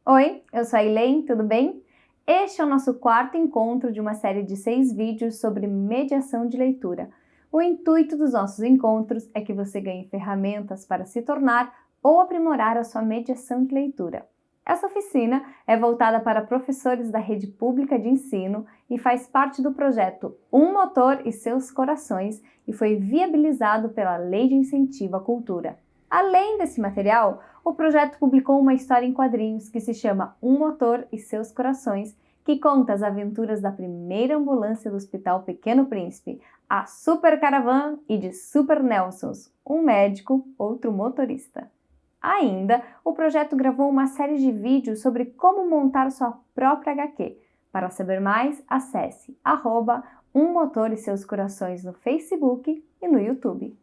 Oi, eu sou a Elaine, tudo bem? Este é o nosso quarto encontro de uma série de 6 vídeos sobre mediação de leitura. O intuito dos nossos encontros é que você ganhe ferramentas para se tornar ou aprimorar a sua mediação de leitura. Essa oficina é voltada para professores da rede pública de ensino e faz parte do projeto Um Motor e Seus Corações e foi viabilizado pela Lei de Incentivo à Cultura. Além desse material, o projeto publicou uma história em quadrinhos que se chama Um Motor e Seus Corações, que conta as aventuras da primeira ambulância do Hospital Pequeno Príncipe, a Super Caravan e de Super Nelsons, um médico, outro motorista. Ainda, o projeto gravou uma série de vídeos sobre como montar sua própria HQ. Para saber mais, acesse @Um Motor e Seus Corações no Facebook e no YouTube.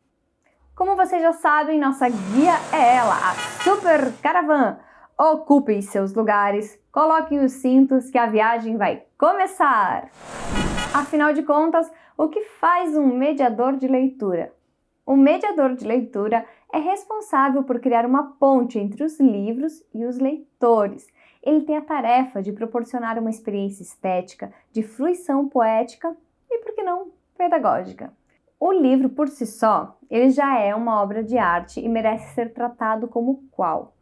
Como vocês já sabem, nossa guia é ela, a Super Caravan. Ocupem seus lugares, coloquem os cintos que a viagem vai começar! Afinal de contas, o que faz um mediador de leitura? O mediador de leitura é responsável por criar uma ponte entre os livros e os leitores. Ele tem a tarefa de proporcionar uma experiência estética, de fruição poética e, por que não, pedagógica. O livro, por si só, ele já é uma obra de arte e merece ser tratado como qual.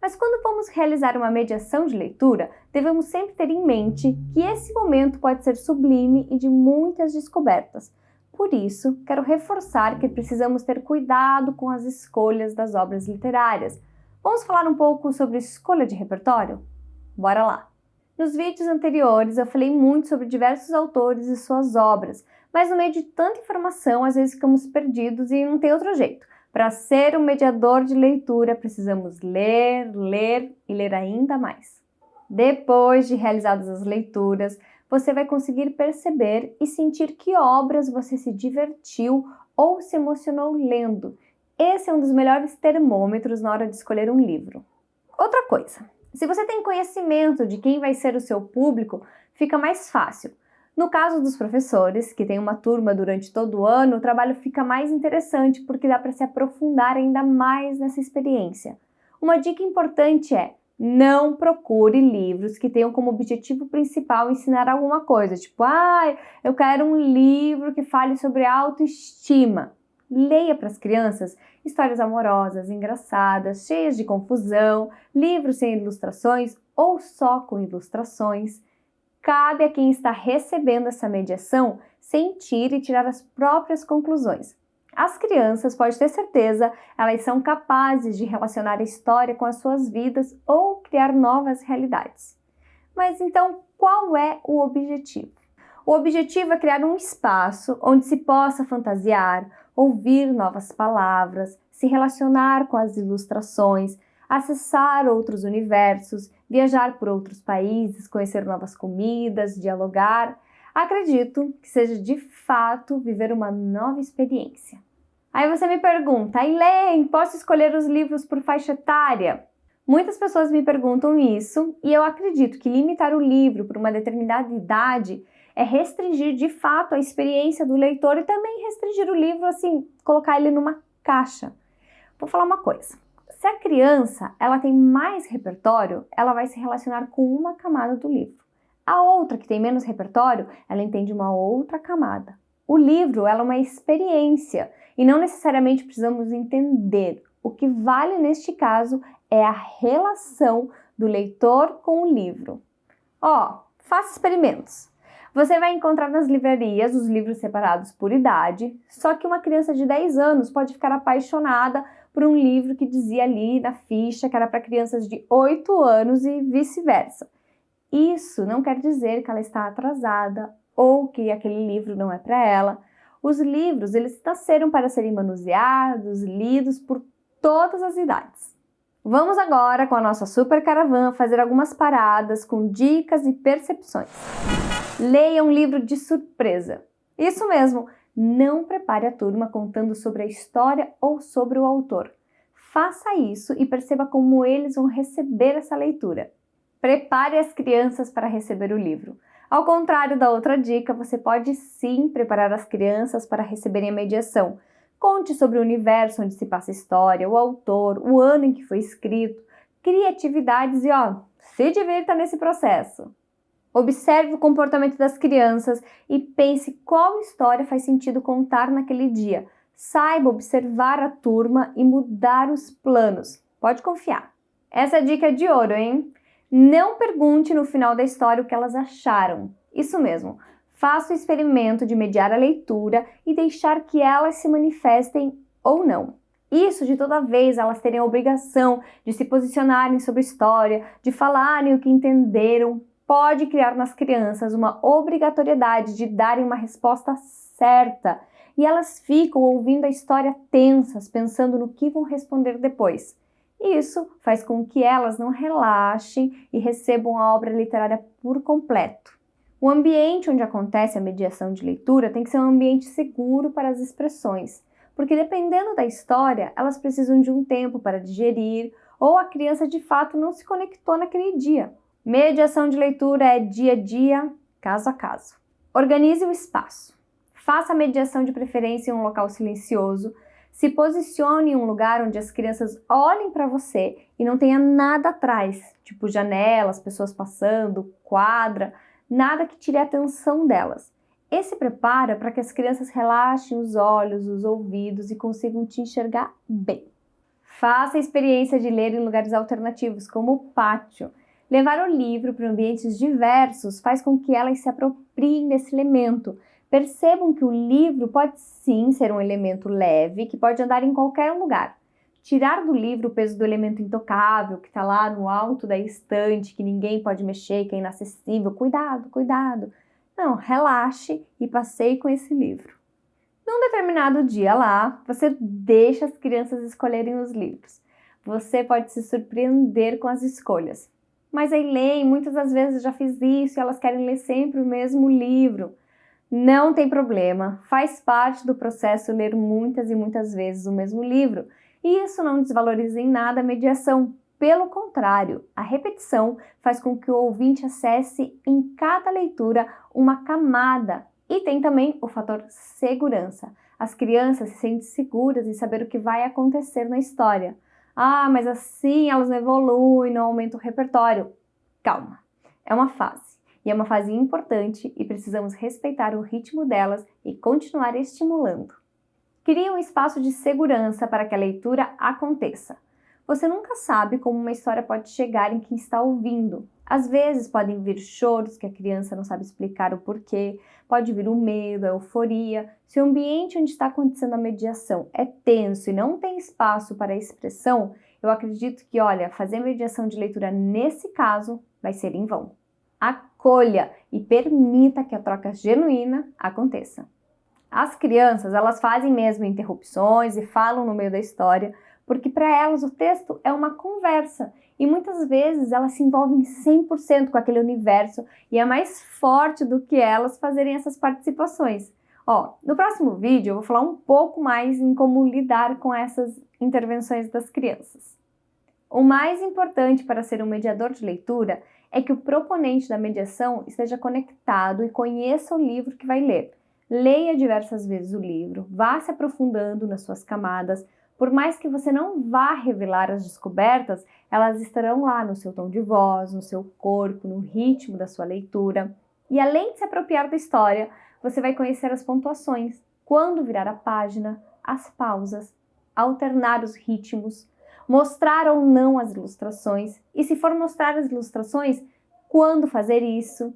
Mas quando vamos realizar uma mediação de leitura, devemos sempre ter em mente que esse momento pode ser sublime e de muitas descobertas. Por isso, quero reforçar que precisamos ter cuidado com as escolhas das obras literárias. Vamos falar um pouco sobre escolha de repertório? Bora lá! Nos vídeos anteriores eu falei muito sobre diversos autores e suas obras, mas no meio de tanta informação, às vezes ficamos perdidos e não tem outro jeito. Para ser um mediador de leitura, precisamos ler, ler e ler ainda mais. Depois de realizadas as leituras, você vai conseguir perceber e sentir que obras você se divertiu ou se emocionou lendo. Esse é um dos melhores termômetros na hora de escolher um livro. Outra coisa, se você tem conhecimento de quem vai ser o seu público, fica mais fácil. No caso dos professores, que tem uma turma durante todo o ano, o trabalho fica mais interessante porque dá para se aprofundar ainda mais nessa experiência. Uma dica importante é: não procure livros que tenham como objetivo principal ensinar alguma coisa, tipo, eu quero um livro que fale sobre autoestima. Leia para as crianças histórias amorosas, engraçadas, cheias de confusão, livros sem ilustrações ou só com ilustrações. Cabe a quem está recebendo essa mediação sentir e tirar as próprias conclusões. As crianças, pode ter certeza, elas são capazes de relacionar a história com as suas vidas ou criar novas realidades. Mas então, qual é o objetivo? O objetivo é criar um espaço onde se possa fantasiar, ouvir novas palavras, se relacionar com as ilustrações, acessar outros universos, viajar por outros países, conhecer novas comidas, dialogar. Acredito que seja de fato viver uma nova experiência. Aí você me pergunta, Elaine, posso escolher os livros por faixa etária? Muitas pessoas me perguntam isso e eu acredito que limitar o livro por uma determinada idade é restringir de fato a experiência do leitor e também restringir o livro, assim, colocar ele numa caixa. Vou falar uma coisa. Se a criança ela tem mais repertório, ela vai se relacionar com uma camada do livro. A outra, que tem menos repertório, ela entende uma outra camada. O livro ela é uma experiência e não necessariamente precisamos entender. O que vale neste caso é a relação do leitor com o livro. Faça experimentos. Você vai encontrar nas livrarias os livros separados por idade, só que uma criança de 10 anos pode ficar apaixonada por um livro que dizia ali na ficha que era para crianças de 8 anos e vice-versa. Isso não quer dizer que ela está atrasada ou que aquele livro não é para ela. Os livros, eles nasceram para serem manuseados, lidos por todas as idades. Vamos agora, com a nossa Super Caravan, fazer algumas paradas com dicas e percepções. Leia um livro de surpresa. Isso mesmo, não prepare a turma contando sobre a história ou sobre o autor. Faça isso e perceba como eles vão receber essa leitura. Prepare as crianças para receber o livro. Ao contrário da outra dica, você pode sim preparar as crianças para receberem a mediação. Conte sobre o universo onde se passa a história, o autor, o ano em que foi escrito. Crie atividades e Se divirta nesse processo. Observe o comportamento das crianças e pense qual história faz sentido contar naquele dia. Saiba observar a turma e mudar os planos. Pode confiar. Essa é a dica de ouro, hein? Não pergunte no final da história o que elas acharam. Isso mesmo. Faça o experimento de mediar a leitura e deixar que elas se manifestem ou não. Isso de toda vez elas terem a obrigação de se posicionarem sobre a história, de falarem o que entenderam, pode criar nas crianças uma obrigatoriedade de darem uma resposta certa. E elas ficam ouvindo a história tensas, pensando no que vão responder depois. Isso faz com que elas não relaxem e recebam a obra literária por completo. O ambiente onde acontece a mediação de leitura tem que ser um ambiente seguro para as expressões, porque dependendo da história, elas precisam de um tempo para digerir ou a criança de fato não se conectou naquele dia. Mediação de leitura é dia a dia, caso a caso. Organize o espaço. Faça a mediação de preferência em um local silencioso. Se posicione em um lugar onde as crianças olhem para você e não tenha nada atrás, tipo janelas, pessoas passando, quadra, nada que tire a atenção delas. E se prepara para que as crianças relaxem os olhos, os ouvidos e consigam te enxergar bem. Faça a experiência de ler em lugares alternativos, como o pátio. Levar o livro para ambientes diversos faz com que elas se apropriem desse elemento. Percebam que o livro pode sim ser um elemento leve, que pode andar em qualquer lugar. Tirar do livro o peso do elemento intocável, que está lá no alto da estante, que ninguém pode mexer, que é inacessível. Cuidado, cuidado. Não, relaxe e passeie com esse livro. Num determinado dia lá, você deixa as crianças escolherem os livros. Você pode se surpreender com as escolhas. Mas Eileen, muitas das vezes eu já fiz isso e elas querem ler sempre o mesmo livro. Não tem problema, faz parte do processo ler muitas e muitas vezes o mesmo livro. E isso não desvaloriza em nada a mediação. Pelo contrário, a repetição faz com que o ouvinte acesse em cada leitura uma camada. E tem também o fator segurança. As crianças se sentem seguras em saber o que vai acontecer na história. Ah, mas assim elas não evoluem, não aumentam o repertório. Calma, é uma fase. E é uma fase importante e precisamos respeitar o ritmo delas e continuar estimulando. Crie um espaço de segurança para que a leitura aconteça. Você nunca sabe como uma história pode chegar em quem está ouvindo. Às vezes podem vir choros que a criança não sabe explicar o porquê, pode vir o medo, a euforia. Se o ambiente onde está acontecendo a mediação é tenso e não tem espaço para a expressão, eu acredito que, fazer mediação de leitura nesse caso vai ser em vão. Acolha e permita que a troca genuína aconteça. As crianças, elas fazem mesmo interrupções e falam no meio da história, porque para elas o texto é uma conversa e muitas vezes elas se envolvem 100% com aquele universo e é mais forte do que elas fazerem essas participações. No próximo vídeo eu vou falar um pouco mais em como lidar com essas intervenções das crianças. O mais importante para ser um mediador de leitura é que o proponente da mediação esteja conectado e conheça o livro que vai ler. Leia diversas vezes o livro, vá se aprofundando nas suas camadas. Por mais que você não vá revelar as descobertas, elas estarão lá no seu tom de voz, no seu corpo, no ritmo da sua leitura. E além de se apropriar da história, você vai conhecer as pontuações, quando virar a página, as pausas, alternar os ritmos, mostrar ou não as ilustrações. E se for mostrar as ilustrações, quando fazer isso?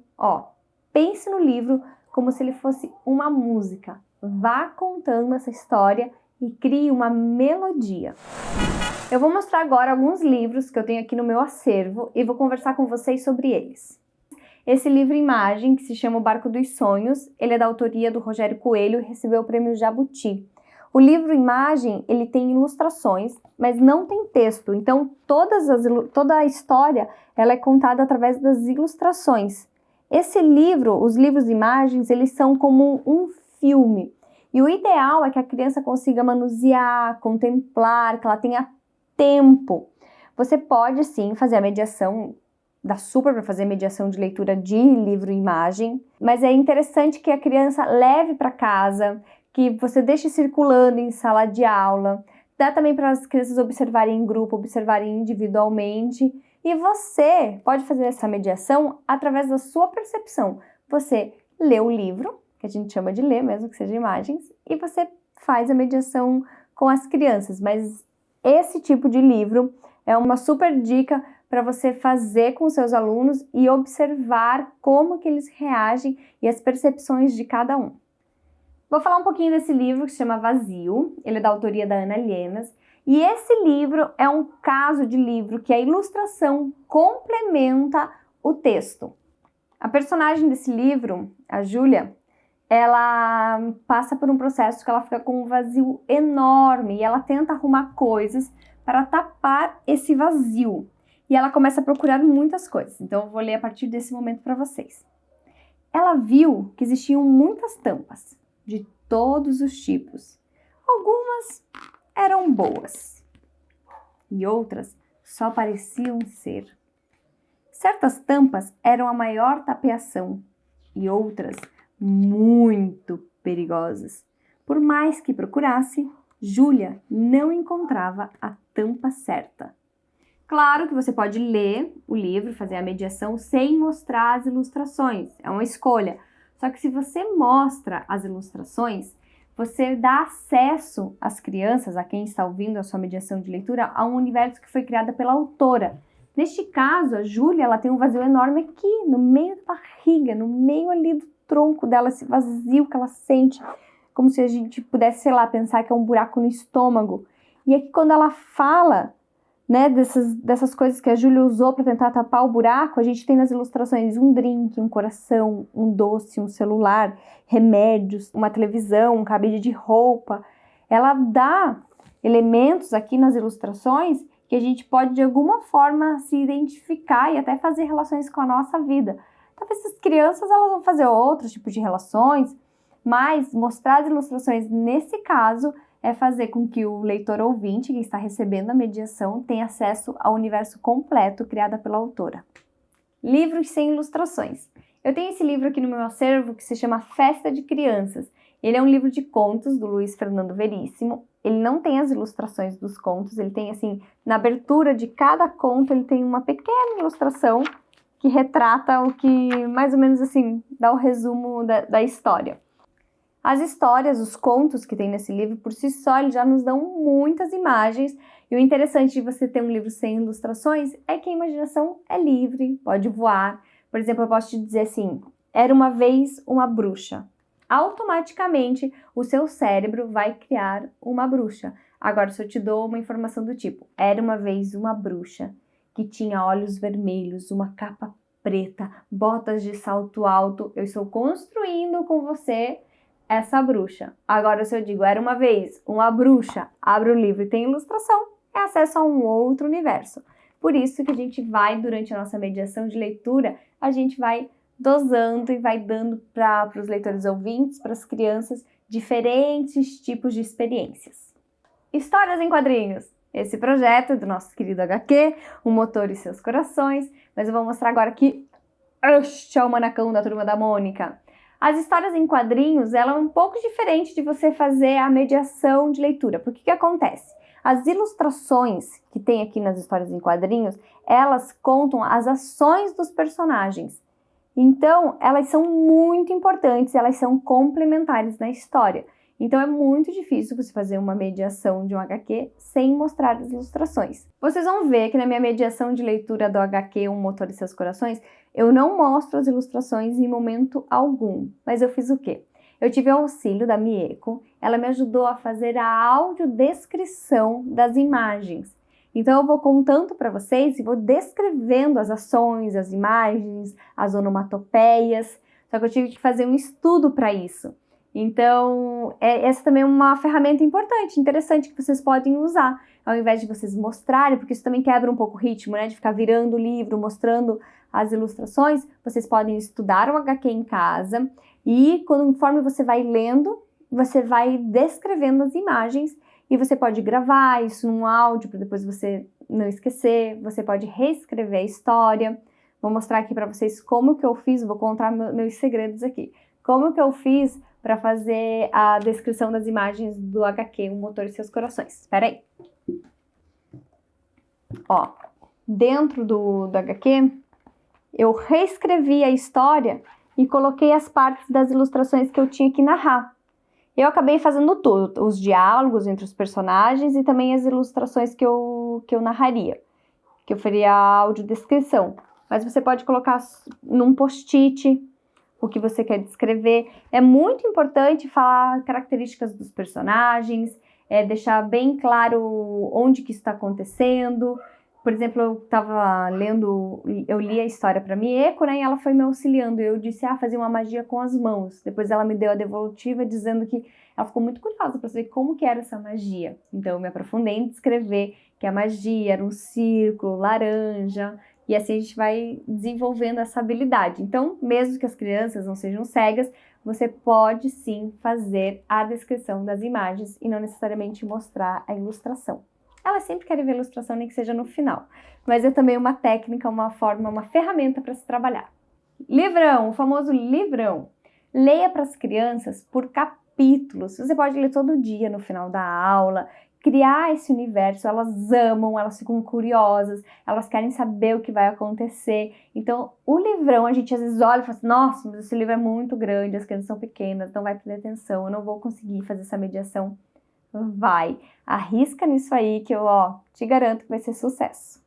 Pense no livro como se ele fosse uma música. Vá contando essa história e crie uma melodia. Eu vou mostrar agora alguns livros que eu tenho aqui no meu acervo e vou conversar com vocês sobre eles. Esse livro-imagem, que se chama O Barco dos Sonhos, ele é da autoria do Rogério Coelho e recebeu o prêmio Jabuti. O livro-imagem, ele tem ilustrações, mas não tem texto, então toda a história ela é contada através das ilustrações. Esse livro, os livros-imagens, eles são como um filme. E o ideal é que a criança consiga manusear, contemplar, que ela tenha tempo. Você pode sim fazer a mediação, dá super para fazer mediação de leitura de livro-imagem, mas é interessante que a criança leve para casa, que você deixe circulando em sala de aula. Dá também para as crianças observarem em grupo, observarem individualmente. E você pode fazer essa mediação através da sua percepção. Você lê o livro, que a gente chama de ler, mesmo que seja imagens, e você faz a mediação com as crianças. Mas esse tipo de livro é uma super dica para você fazer com seus alunos e observar como que eles reagem e as percepções de cada um. Vou falar um pouquinho desse livro que se chama Vazio, ele é da autoria da Ana Lienas, e esse livro é um caso de livro que a ilustração complementa o texto. A personagem desse livro, a Júlia, ela passa por um processo que ela fica com um vazio enorme e ela tenta arrumar coisas para tapar esse vazio. E ela começa a procurar muitas coisas, então eu vou ler a partir desse momento para vocês. Ela viu que existiam muitas tampas, de todos os tipos. Algumas eram boas e outras só pareciam ser. Certas tampas eram a maior tapeação e outras muito perigosas. Por mais que procurasse, Júlia não encontrava a tampa certa. Claro que você pode ler o livro, fazer a mediação sem mostrar as ilustrações, é uma escolha. Só que se você mostra as ilustrações, você dá acesso às crianças, a quem está ouvindo a sua mediação de leitura, a um universo que foi criado pela autora. Neste caso, a Júlia, ela tem um vazio enorme aqui, no meio da barriga, no meio ali do tronco dela, esse vazio que ela sente, como se a gente pudesse, sei lá, pensar que é um buraco no estômago. E aqui quando ela fala, né, dessas coisas que a Júlia usou para tentar tapar o buraco, a gente tem nas ilustrações um drink, um coração, um doce, um celular, remédios, uma televisão, um cabide de roupa. Ela dá elementos aqui nas ilustrações que a gente pode de alguma forma se identificar e até fazer relações com a nossa vida. Talvez as crianças elas vão fazer outros tipos de relações, mas mostrar as ilustrações nesse caso é fazer com que o leitor ouvinte que está recebendo a mediação tenha acesso ao universo completo criado pela autora. Livros sem ilustrações. Eu tenho esse livro aqui no meu acervo que se chama Festa de Crianças. Ele é um livro de contos do Luiz Fernando Veríssimo. Ele não tem as ilustrações dos contos, ele tem assim, na abertura de cada conto ele tem uma pequena ilustração que retrata o que, mais ou menos assim, dá o resumo da história. As histórias, os contos que tem nesse livro, por si só, eles já nos dão muitas imagens. E o interessante de você ter um livro sem ilustrações é que a imaginação é livre, pode voar. Por exemplo, eu posso te dizer assim, era uma vez uma bruxa. Automaticamente, o seu cérebro vai criar uma bruxa. Agora, se eu te dou uma informação do tipo, era uma vez uma bruxa que tinha olhos vermelhos, uma capa preta, botas de salto alto, eu estou construindo com você essa bruxa. Agora, se eu digo, era uma vez uma bruxa, abre o livro e tem ilustração, é acesso a um outro universo. Por isso que a gente vai, durante a nossa mediação de leitura, a gente vai dosando e vai dando para os leitores ouvintes, para as crianças, diferentes tipos de experiências. Histórias em quadrinhos. Esse projeto do nosso querido HQ, O Motor e Seus Corações, mas eu vou mostrar agora que este é o Manacão da Turma da Mônica. As histórias em quadrinhos, ela é um pouco diferente de você fazer a mediação de leitura. Porque o que acontece? As ilustrações que tem aqui nas histórias em quadrinhos, elas contam as ações dos personagens. Então, elas são muito importantes, elas são complementares na história. Então, é muito difícil você fazer uma mediação de um HQ sem mostrar as ilustrações. Vocês vão ver que na minha mediação de leitura do HQ Um Motor e Seus Corações, eu não mostro as ilustrações em momento algum. Mas eu fiz o quê? Eu tive o auxílio da Mieko, ela me ajudou a fazer a audiodescrição das imagens. Então, eu vou contando para vocês e vou descrevendo as ações, as imagens, as onomatopeias. Só que eu tive que fazer um estudo para isso. Então, essa também é uma ferramenta importante, interessante, que vocês podem usar, ao invés de vocês mostrarem, porque isso também quebra um pouco o ritmo, né, de ficar virando o livro, mostrando as ilustrações. Vocês podem estudar o HQ em casa e, conforme você vai lendo, você vai descrevendo as imagens e você pode gravar isso num áudio para depois você não esquecer, você pode reescrever a história. Vou mostrar aqui para vocês como que eu fiz, vou contar meus segredos aqui. Como que eu fiz para fazer a descrição das imagens do HQ, Um Motor e Seus Corações. Espera aí. Ó, dentro do HQ, eu reescrevi a história e coloquei as partes das ilustrações que eu tinha que narrar. Eu acabei fazendo tudo, os diálogos entre os personagens e também as ilustrações que eu narraria, que eu faria audiodescrição. Mas você pode colocar num post-it o que você quer descrever. É muito importante falar características dos personagens, deixar bem claro onde que isso está acontecendo. Por exemplo, eu estava lendo, eu li a história para Mieko, né, e ela foi me auxiliando. Eu disse, fazia uma magia com as mãos. Depois ela me deu a devolutiva dizendo que ela ficou muito curiosa para saber como que era essa magia. Então eu me aprofundei em descrever que a magia era um círculo, laranja, e assim a gente vai desenvolvendo essa habilidade. Então, mesmo que as crianças não sejam cegas, você pode sim fazer a descrição das imagens e não necessariamente mostrar a ilustração. Elas sempre querem ver a ilustração, nem que seja no final. Mas é também uma técnica, uma forma, uma ferramenta para se trabalhar. Livrão, o famoso livrão. Leia para as crianças por capítulos. Você pode ler todo dia no final da aula, criar esse universo. Elas amam, elas ficam curiosas, elas querem saber o que vai acontecer. Então, o livrão, a gente às vezes olha e fala assim, nossa, mas esse livro é muito grande, as crianças são pequenas, não vai prender atenção, eu não vou conseguir fazer essa mediação. Vai, arrisca nisso aí que eu, te garanto que vai ser sucesso.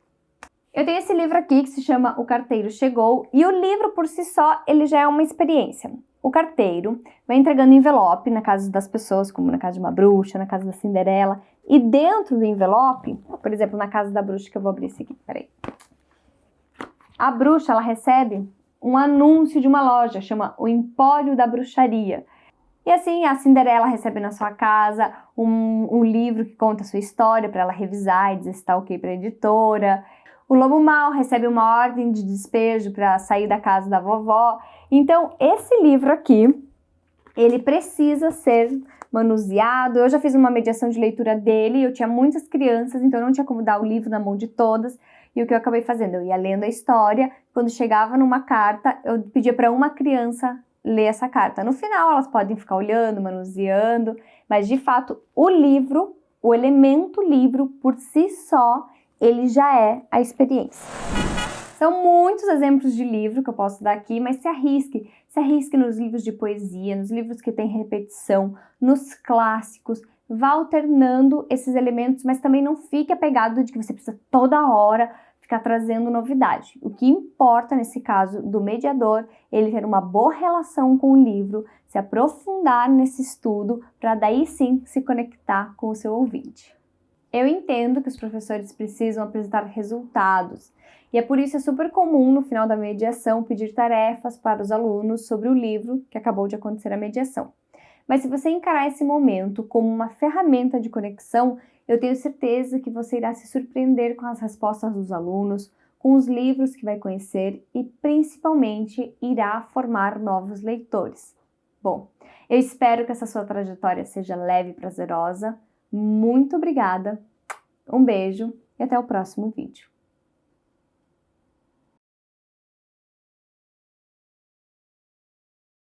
Eu tenho esse livro aqui que se chama O Carteiro Chegou, e o livro por si só, ele já é uma experiência. O carteiro vai entregando envelope na casa das pessoas, como na casa de uma bruxa, na casa da Cinderela, e dentro do envelope, por exemplo, na casa da bruxa, que eu vou abrir esse aqui, peraí. A bruxa, ela recebe um anúncio de uma loja, chama O Empório da Bruxaria. E assim, a Cinderela recebe na sua casa um livro que conta a sua história para ela revisar e dizer se está ok para a editora. O Lobo Mau recebe uma ordem de despejo para sair da casa da vovó. Então, esse livro aqui, ele precisa ser manuseado. Eu já fiz uma mediação de leitura dele, eu tinha muitas crianças, então eu não tinha como dar o livro na mão de todas. E o que eu acabei fazendo? Eu ia lendo a história, quando chegava numa carta, eu pedia para uma criança ler essa carta. No final, elas podem ficar olhando, manuseando, mas de fato, o livro, o elemento livro, por si só, ele já é a experiência. São muitos exemplos de livro que eu posso dar aqui, mas se arrisque nos livros de poesia, nos livros que tem repetição, nos clássicos, vá alternando esses elementos, mas também não fique apegado de que você precisa toda hora ficar trazendo novidade. O que importa nesse caso do mediador, ele ter uma boa relação com o livro, se aprofundar nesse estudo, para daí sim se conectar com o seu ouvinte. Eu entendo que os professores precisam apresentar resultados, e é por isso super comum no final da mediação pedir tarefas para os alunos sobre o livro que acabou de acontecer a mediação. Mas se você encarar esse momento como uma ferramenta de conexão, eu tenho certeza que você irá se surpreender com as respostas dos alunos, com os livros que vai conhecer e principalmente irá formar novos leitores. Bom, eu espero que essa sua trajetória seja leve e prazerosa. Muito obrigada, um beijo e até o próximo vídeo.